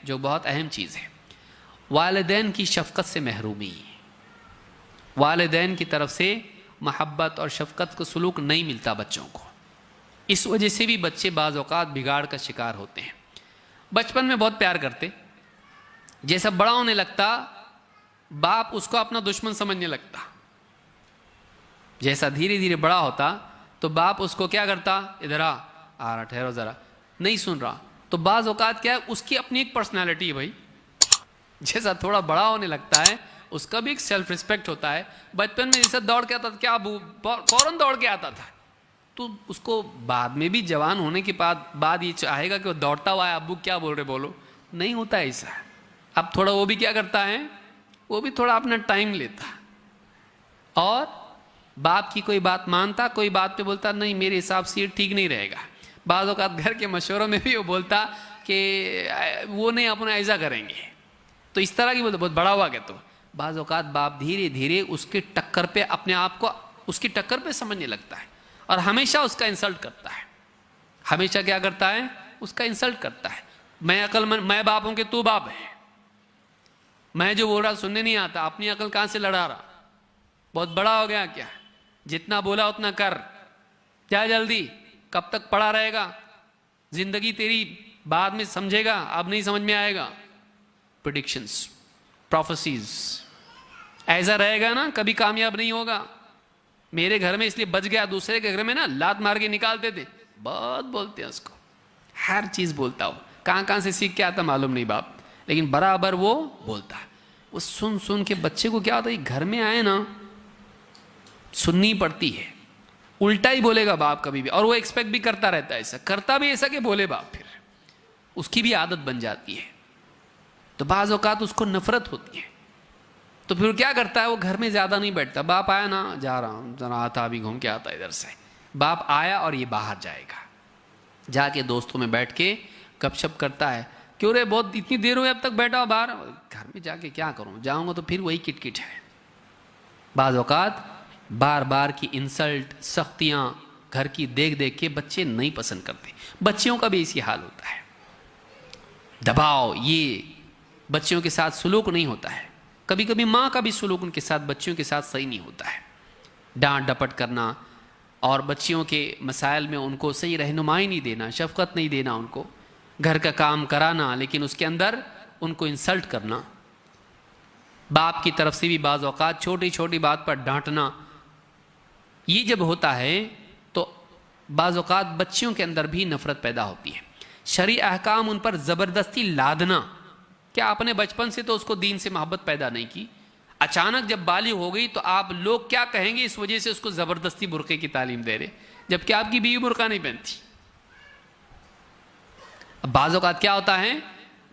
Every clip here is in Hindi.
जो बहुत अहम चीज़ है, वालिदैन की शफ़क़त से महरूमी। वालिदैन की तरफ से मोहब्बत और शफ़क़त को सलूक नहीं मिलता बच्चों को। इस वजह से भी बच्चे बाज़ औक़ात बिगाड़ का शिकार होते हैं। बचपन में बहुत प्यार करते, जैसा बड़ा होने लगता बाप उसको अपना दुश्मन समझने लगता। जैसा धीरे धीरे बड़ा होता तो बाप उसको क्या करता, इधर आ रहा, ठहरो ज़रा, नहीं सुन रहा। तो बाज़ औक़ात क्या है, उसकी अपनी एक पर्सनैलिटी है भाई। जैसा थोड़ा बड़ा होने लगता है उसका भी एक सेल्फ रिस्पेक्ट होता है। बचपन में जैसा दौड़ के आता था, क्या फौरन दौड़ के आता था, तो उसको बाद में भी जवान होने के बाद ये चाहेगा कि वो दौड़ता हुआ है, अब्बू क्या बोल रहे बोलो, नहीं होता ऐसा। अब थोड़ा वो भी क्या करता है, वो भी थोड़ा अपना टाइम लेता और बाप की कोई बात मानता, कोई बात पे बोलता नहीं मेरे हिसाब से ये ठीक नहीं रहेगा। बाज़ औक़ात घर के मशवरों में भी वो बोलता कि वो नहीं, अपना ऐसा करेंगे। तो इस तरह की बोलते, बहुत बड़ा हुआ क्या तो बाज़ औक़ात बाप धीरे धीरे उसके टक्कर पे अपने आप को उसकी टक्कर पे समझने लगता है और हमेशा उसका इंसल्ट करता है। हमेशा क्या करता है, उसका इंसल्ट करता है। मैं अक्लमंद, मैं बाप हूं कि तू बाप है, मैं जो बोल रहा सुनने नहीं आता, अपनी अकल कहां से लड़ा रहा, बहुत बड़ा हो गया क्या, जितना बोला उतना कर, क्या जल्दी, कब तक पड़ा रहेगा, जिंदगी तेरी बाद में समझेगा, अब नहीं समझ में आएगा। प्रेडिक्शंस, प्रोफेसीज, ऐसा रहेगा ना, कभी कामयाब नहीं होगा। मेरे घर में इसलिए बच गया, दूसरे के घर में ना लात मार के निकालते थे। बहुत बोलते हैं उसको, हर चीज बोलता हो, कहां कहां से सीख के आता मालूम नहीं बाप, लेकिन बराबर वो बोलता है। वो सुन सुन के बच्चे को क्या होता है, घर में आए ना सुननी पड़ती है, उल्टा ही बोलेगा बाप कभी भी, और वो एक्सपेक्ट भी करता रहता है, ऐसा करता भी ऐसा कि बोले बाप, फिर उसकी भी आदत बन जाती है। तो बाज़ औक़ात उसको नफरत होती है, तो फिर क्या करता है, वो घर में ज़्यादा नहीं बैठता। बाप आया ना, जा रहा हूँ, जरा आता, अभी घूम के आता इधर से। बाप आया और ये बाहर जाएगा, जाके दोस्तों में बैठ के गपशप करता है। क्यों रे, बहुत इतनी देर हुई अब तक बैठा हो बाहर, घर में जाके क्या करूँ, जाऊँगा तो फिर वही किटकिट है। बाज़ औक़ात बार बार की इंसल्ट, सख्तियाँ घर की देख देख के बच्चे नहीं पसंद करते। बच्चियों का भी इसी हाल होता है, दबाव, ये बच्चियों के साथ सुलूक नहीं होता है। कभी कभी माँ का भी सुलूक उनके साथ, बच्चियों के साथ सही नहीं होता है। डांट डपट करना और बच्चियों के मसाइल में उनको सही रहनुमाई नहीं देना, शफकत नहीं देना, उनको घर का काम कराना लेकिन उसके अंदर उनको इंसल्ट करना। बाप की तरफ से भी बाज़ औक़ात छोटी छोटी बात पर डांटना, ये जब होता है तो बाज़ औक़ात बच्चियों के अंदर भी नफ़रत पैदा होती है। शरई अहकाम उन पर ज़बरदस्ती लादना, क्या आपने बचपन से तो उसको दीन से मोहब्बत पैदा नहीं की, अचानक जब बालिग हो गई तो आप लोग क्या कहेंगे, इस वजह से उसको ज़बरदस्ती बुरक़े की तालीम दे रहे, जबकि आपकी बीवी बुरक़ा नहीं पहनती। अब बाज़ औक़ात क्या होता है,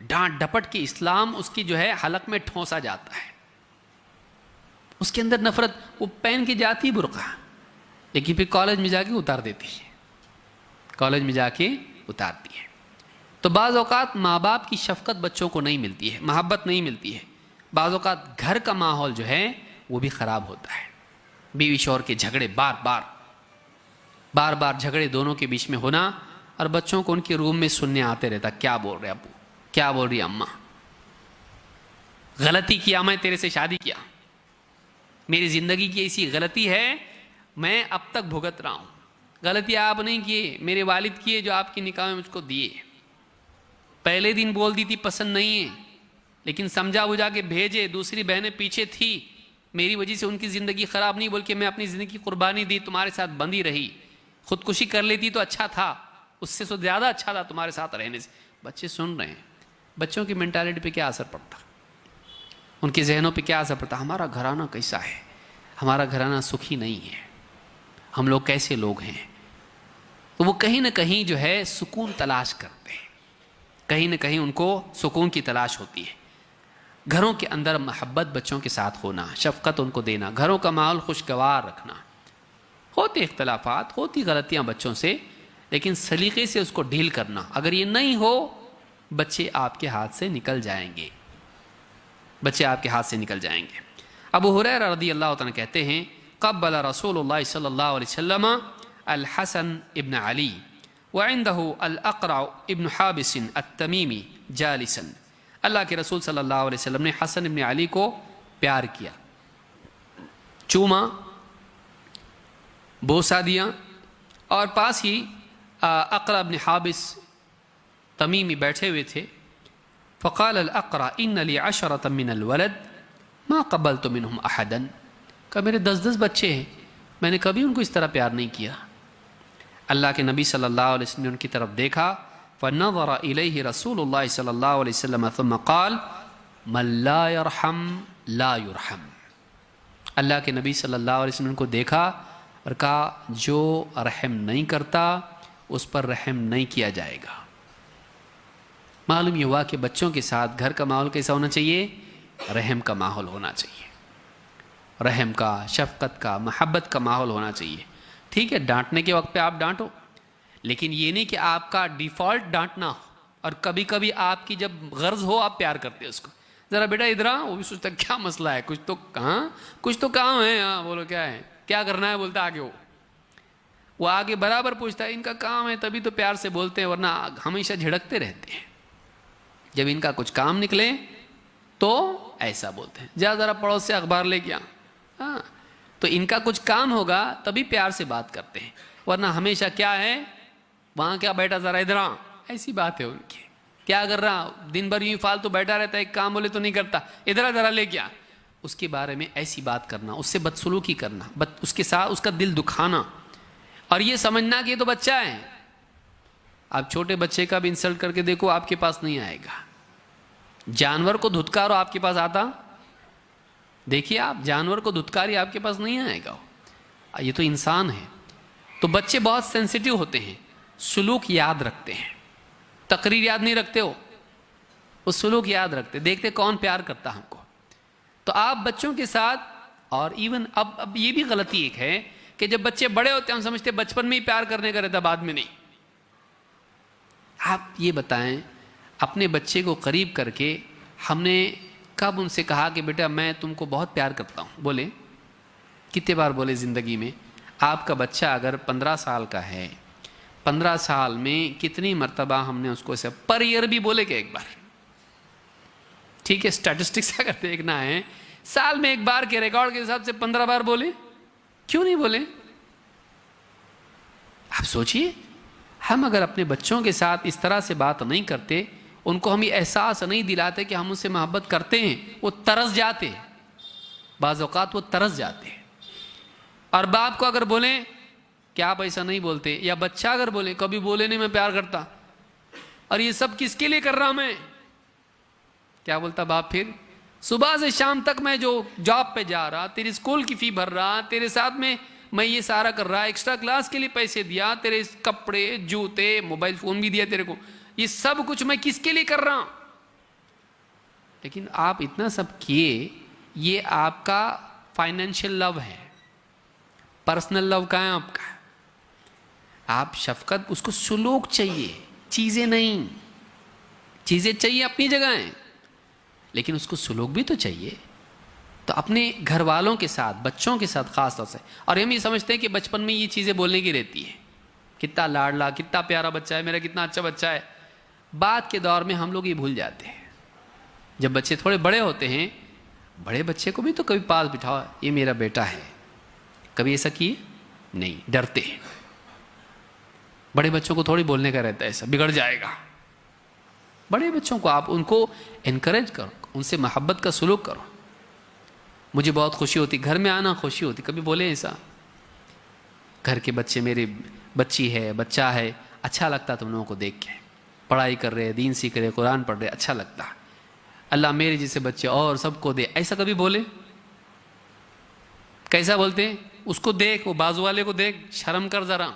डांट डपट के इस्लाम उसकी जो है हलक में ठोंसा जाता है, उसके अंदर नफ़रत, वो पहन के जाती है बुरक़ा, लेकिन फिर कॉलेज में जाके उतार देती है, कॉलेज में जाके उतारती है। तो बाज़ औक़ात माँ बाप की शफ़क़त बच्चों को नहीं मिलती है, मोहब्बत नहीं मिलती है। बाज़ औक़ात घर का माहौल जो है वो भी ख़राब होता है। बीवी शौहर के झगड़े, बार बार झगड़े दोनों के बीच में होना, और बच्चों को उनके रूम में सुनने आते रहता, क्या बोल रहे अब्बू, क्या बोल रही अम्मा, गलती किया मैं तेरे से शादी किया, मेरी ज़िंदगी की ऐसी गलती है, मैं अब तक भुगत रहा हूँ, गलती आप नहीं किए, मेरे वालिद किए जो आपकी निकाह में मुझको दिए। पहले दिन बोल दी थी पसंद नहीं है, लेकिन समझा बुझा के भेजे, दूसरी बहनें पीछे थी, मेरी वजह से उनकी ज़िंदगी ख़राब नहीं, बोल के मैं अपनी ज़िंदगी की कुर्बानी दी, तुम्हारे साथ बंधी रही, खुदकुशी कर लेती तो अच्छा था, उससे तो ज़्यादा अच्छा था तुम्हारे साथ रहने से। बच्चे सुन रहे हैं, बच्चों की मेंटालिटी पे क्या असर पड़ता, उनके जहनों पे क्या असर पड़ता, हमारा घराना कैसा है, हमारा घराना सुखी नहीं है, हम लोग कैसे लोग हैं। तो वो कहीं ना कहीं जो है सुकून तलाश करते हैं, कहीं ना कहीं उनको सुकून की तलाश होती है। घरों के अंदर मोहब्बत बच्चों के साथ होना, शफ़क़त उनको देना, घरों का माहौल खुशगवार रखना। होते इख्तलाफात, होती गलतियाँ बच्चों से, लेकिन सलीक़े से उसको डील करना। अगर ये नहीं हो, बच्चे आपके हाथ से निकल जाएंगे, बच्चे आपके हाथ से निकल जाएंगे। अबू हुरैरा रज़ियल्लाहु तआला कहते हैं, क़ब्बल रसूलुल्लाह सल्लल्लाहु अलैहि वसल्लम अल हसन इब्न अली व इंदहु अल अक़रा इब्न हाबिस अत-तमीमी जालिसन अल्लाह के रसूल सल्लल्लाहु अलैहि वसल्लम ने हसन इब्न अली को प्यार किया, चूमा, बोसा दिया, और पास ही अक़रा इब्न हाबिस तमीमी बैठे हुए थे। फ़क़ाल अल-अक़रा इन्न ली अशरत मिनल वलद मा क़बलतु मिनहुम अहदन, कहा मेरे 10-10 बच्चे हैं, मैंने कभी उनको इस तरह प्यार नहीं किया। अल्लाह के नबी सल्लल्लाहु अलैहि वसल्लम ने उनकी तरफ देखा, फ़नज़रा इलैहि रसूलुल्लाह सल्लल्लाहु अलैहि वसल्लम थुम्मा क़ाल मन ला यरहम ला युरहम। अल्लाह के नबी सल्लल्लाहु अलैहि वसल्लम को देखा और कहा जो रहम नहीं करता उस पर रहम नहीं किया जाएगा। मालूम ये हुआ कि बच्चों के साथ घर का माहौल कैसा होना चाहिए, रहम का माहौल होना चाहिए, रहम का, शफ़क़त का, मोहब्बत का माहौल होना चाहिए। ठीक है, डांटने के वक्त पे आप डांटो, लेकिन ये नहीं कि आपका डिफ़ॉल्ट डांटना हो, और कभी कभी आपकी जब गर्ज हो आप प्यार करते हैं उसको, ज़रा बेटा इधर आ, वो भी सोचता क्या मसला है, कुछ तो काम है, हाँ बोलो क्या है, क्या करना है, बोलता आगे वो आगे बराबर पूछता है इनका काम है, तभी तो प्यार से बोलते हैं, वरना हमेशा झिड़कते रहते हैं। जब इनका कुछ काम निकले तो ऐसा बोलते हैं, जा ज़रा पड़ोस से अखबार लेके आ, हाँ, तो इनका कुछ काम होगा तभी प्यार से बात करते हैं, वरना हमेशा क्या है, वहाँ क्या बैठा, ज़रा इधर आ, ऐसी बात है उनकी। क्या कर रहा, दिन भर यूँ फालतू बैठा रहता है, एक काम बोले तो नहीं करता, इधर ज़रा लेके आ, उसके बारे में ऐसी बात करना, उससे बदसलूकी करना, उसके साथ उसका दिल दुखाना, और ये समझना कि ये तो बच्चा है। आप छोटे बच्चे का भी इंसल्ट करके देखो, आपके पास नहीं आएगा। जानवर को धुतकारो, आपके पास आता, देखिए आप जानवर को धुतकारी, आपके पास नहीं आएगा। ये तो इंसान है। तो बच्चे बहुत सेंसिटिव होते हैं, सुलूक याद रखते हैं, तकरीर याद नहीं रखते हो, वो सुलूक याद रखते, देखते कौन प्यार करता हमको। तो आप बच्चों के साथ, और इवन अब ये भी गलती एक है कि जब बच्चे बड़े होते हैं हम समझते बचपन में ही प्यार करने का रहता, बाद में नहीं। आप ये बताएं, अपने बच्चे को करीब करके हमने कब उनसे कहा कि बेटा मैं तुमको बहुत प्यार करता हूँ? बोले कितने बार बोले ज़िंदगी में? आपका बच्चा अगर 15 साल का है, 15 साल में कितनी मर्तबा हमने उसको ऐसे पर ईयर भी बोले कि एक बार? ठीक है, स्टैटिस्टिक्स अगर देखना है, साल में एक बार के रिकॉर्ड के हिसाब से 15 बार बोले, क्यों नहीं बोले? आप सोचिए, हम अगर अपने बच्चों के साथ इस तरह से बात नहीं करते, उनको हम ये एहसास नहीं दिलाते कि हम उनसे मोहब्बत करते हैं, वो तरस जाते, बाज़ औक़ात वो तरस जाते। और बाप को अगर बोलें कि आप ऐसा नहीं बोलते, या बच्चा अगर बोले कभी बोले नहीं मैं प्यार करता, और ये सब किसके लिए कर रहा मैं, क्या बोलता बाप फिर? सुबह से शाम तक मैं जो जॉब पे जा रहा, तेरी स्कूल की फ़ी भर रहा, तेरे साथ में मैं ये सारा कर रहा, एक्स्ट्रा क्लास के लिए पैसे दिया, तेरे कपड़े, जूते, मोबाइल फ़ोन भी दिया तेरे को, ये सब कुछ मैं किसके लिए कर रहा हूँ? लेकिन आप इतना सब किए, ये आपका फाइनेंशियल लव है, पर्सनल लव का है आपका। आप शफकत, उसको सुलूक चाहिए, चीज़ें नहीं। चीज़ें चाहिए अपनी जगह हैं, लेकिन उसको सुलूक भी तो चाहिए। तो अपने घर वालों के साथ, बच्चों के साथ ख़ास तौर से, और हम ये समझते हैं कि बचपन में ये चीज़ें बोलने की रहती है, कितना लाडला, कितना प्यारा बच्चा है मेरा, कितना अच्छा बच्चा है। बाद के दौर में हम लोग ये भूल जाते हैं। जब बच्चे थोड़े बड़े होते हैं, बड़े बच्चे को भी तो कभी पास बिठाओ, ये मेरा बेटा है, कभी ऐसा किए नहीं, डरते हैं। बड़े बच्चों को थोड़ी बोलने का रहता है, ऐसा बिगड़ जाएगा। बड़े बच्चों को आप उनको इनकरेज करो, उनसे मोहब्बत का सलूक करो। मुझे बहुत खुशी होती, घर में आना खुशी होती, कभी बोले ऐसा, घर के बच्चे, मेरी बच्ची है, बच्चा है, अच्छा लगता तुम लोगों को देख के, पढ़ाई कर रहे, दीन सीख रहे, कुरान पढ़ रहे, अच्छा लगता, अल्लाह मेरे जैसे बच्चे और सबको दे, ऐसा कभी बोले? कैसा बोलते हैं? उसको देख, वो बाजू वाले को देख, शर्म कर जरा।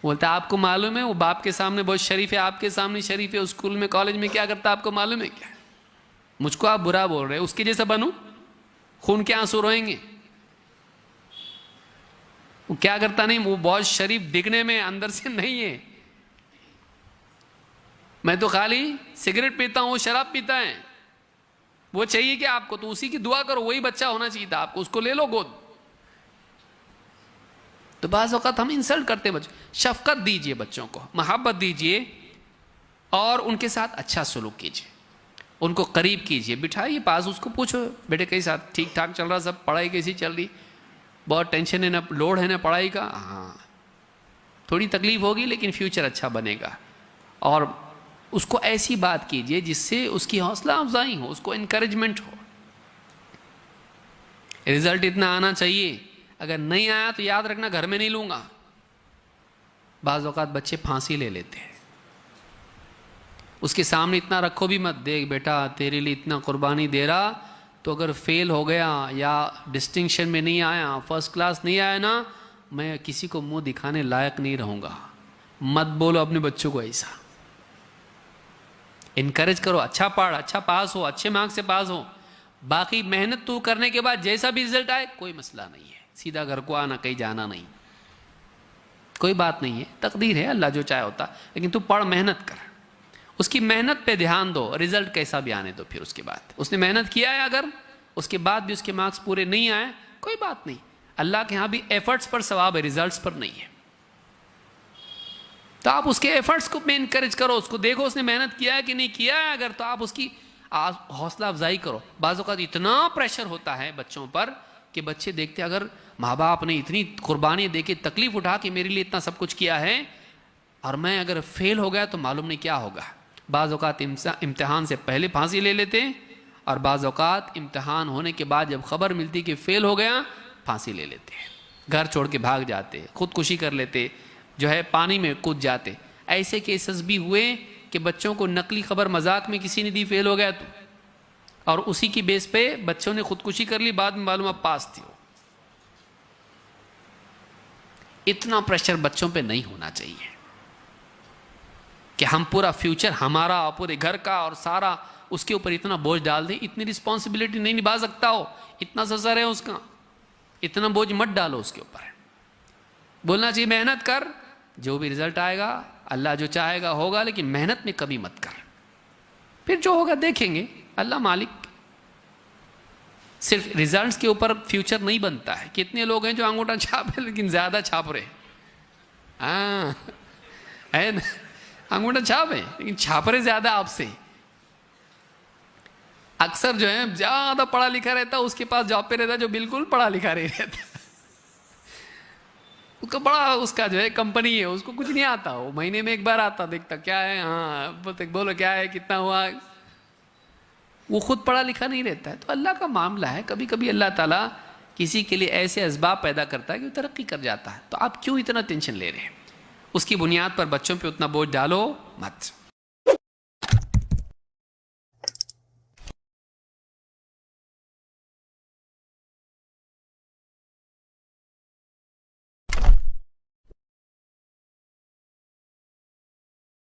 बोलता आपको मालूम है वो बाप के सामने बहुत शरीफ है, आपके सामने शरीफ है, स्कूल में कॉलेज में क्या करता आपको मालूम है क्या? मुझको आप बुरा बोल रहे हैं, उसके जैसा बनूं? खून के आंसू रोएंगे। वो क्या करता नहीं, वो बहुत शरीफ दिखने में, अंदर से नहीं है। मैं तो खाली सिगरेट पीता हूँ, वो शराब पीता है, वो चाहिए कि आपको, तो उसी की दुआ करो, वही बच्चा होना चाहिए था आपको, उसको ले लो गोद। तो बाज़ औक़ात हम इंसल्ट करते बच्चों। शफ़क़त दीजिए बच्चों को, मोहब्बत दीजिए, और उनके साथ अच्छा सलूक कीजिए, उनको करीब कीजिए, बिठाइए पास, उसको पूछो बेटे कैसा, ठीक ठाक चल रहा सब, पढ़ाई कैसी चल रही, बहुत टेंशन है ना, लोड है ना पढ़ाई का, हाँ थोड़ी तकलीफ होगी लेकिन फ्यूचर अच्छा बनेगा। और उसको ऐसी बात कीजिए जिससे उसकी हौसला अफजाई हो, उसको इनकरेजमेंट हो। रिजल्ट इतना आना चाहिए, अगर नहीं आया तो याद रखना घर में नहीं लूंगा। बाज़ औक़ात बच्चे फांसी ले लेते हैं, उसके सामने इतना रखो भी मत, देख बेटा तेरे लिए इतना कुर्बानी दे रहा, तो अगर फेल हो गया या डिस्टिंक्शन में नहीं आया, फर्स्ट क्लास नहीं आया ना, मैं किसी को मुंह दिखाने लायक नहीं रहूँगा। मत बोलो अपने बच्चों को ऐसा, इनकरेज करो, अच्छा पढ़, अच्छा पास हो, अच्छे मार्क्स से पास हो, बाकी मेहनत तू करने के बाद जैसा भी रिजल्ट आए कोई मसला नहीं है, सीधा घर को आना, कहीं जाना नहीं, कोई बात नहीं है, तकदीर है, अल्लाह जो चाहे होता, लेकिन तू पढ़, मेहनत कर, उसकी मेहनत पे ध्यान दो, रिजल्ट कैसा भी आने दो। फिर उसके बाद उसने मेहनत किया है, अगर उसके बाद भी उसके मार्क्स पूरे नहीं आए कोई बात नहीं, अल्लाह के यहाँ भी एफर्ट्स पर सवाब है, रिजल्ट्स पर नहीं है। तो आप उसके एफर्ट्स को में इनकरेज करो, उसको देखो उसने मेहनत किया है कि नहीं किया है, अगर तो आप उसकी हौसला अफजाई करो। बाज़ औक़ात इतना प्रेशर होता है बच्चों पर कि बच्चे देखते अगर माँ बाप ने इतनी कुर्बानी दे के तकलीफ उठा के मेरे लिए इतना सब कुछ किया है और मैं अगर फेल हो गया तो मालूम नहीं क्या होगा। बाज़ औक़ात इम्तिहान से पहले फांसी ले लेते हैं और बाज़ औक़ात इम्तिहान होने के बाद जब खबर मिलती कि फ़ेल हो गया फांसी ले लेते हैं, घर छोड़ के भाग जाते, खुदकुशी कर लेते, जो है पानी में कूद जाते। ऐसे केसेस भी हुए कि बच्चों को नकली खबर मजाक में किसी ने दी फ़ेल हो गया तो, और उसी की बेस पे बच्चों ने खुदकुशी कर ली, बाद में मालूम अब पास थी। इतना प्रेशर बच्चों पे नहीं होना चाहिए कि हम पूरा फ्यूचर हमारा और पूरे घर का और सारा उसके ऊपर इतना बोझ डाल दें। इतनी रिस्पॉन्सिबिलिटी नहीं निभा सकता हो, इतना ससर है उसका, इतना बोझ मत डालो उसके ऊपर। बोलना चाहिए मेहनत कर, जो भी रिजल्ट आएगा अल्लाह जो चाहेगा होगा, लेकिन मेहनत में कमी मत कर, फिर जो होगा देखेंगे, अल्लाह मालिक। सिर्फ रिजल्ट्स के ऊपर फ्यूचर नहीं बनता है। कितने लोग हैं जो अंगूठा छापे लेकिन ज्यादा छाप रहे, हाँ है ना, अंगूठा छाप है लेकिन छाप रहे ज्यादा आपसे। अक्सर जो है ज्यादा पढ़ा लिखा रहता है उसके पास जॉब पे रहता है जो बिल्कुल पढ़ा लिखा नहीं रहता, उसका बड़ा उसका जो है कंपनी है, उसको कुछ नहीं आता, वो महीने में एक बार आता, देखता क्या है, हाँ बोलो क्या है, कितना हुआ, वो खुद पढ़ा लिखा नहीं रहता है। तो अल्लाह का मामला है, कभी कभी अल्लाह ताला किसी के लिए ऐसे असबाब पैदा करता है कि वो तरक्की कर जाता है। तो आप क्यों इतना टेंशन ले रहे हैं? उसकी बुनियाद पर बच्चों पे उतना बोझ डालो मत।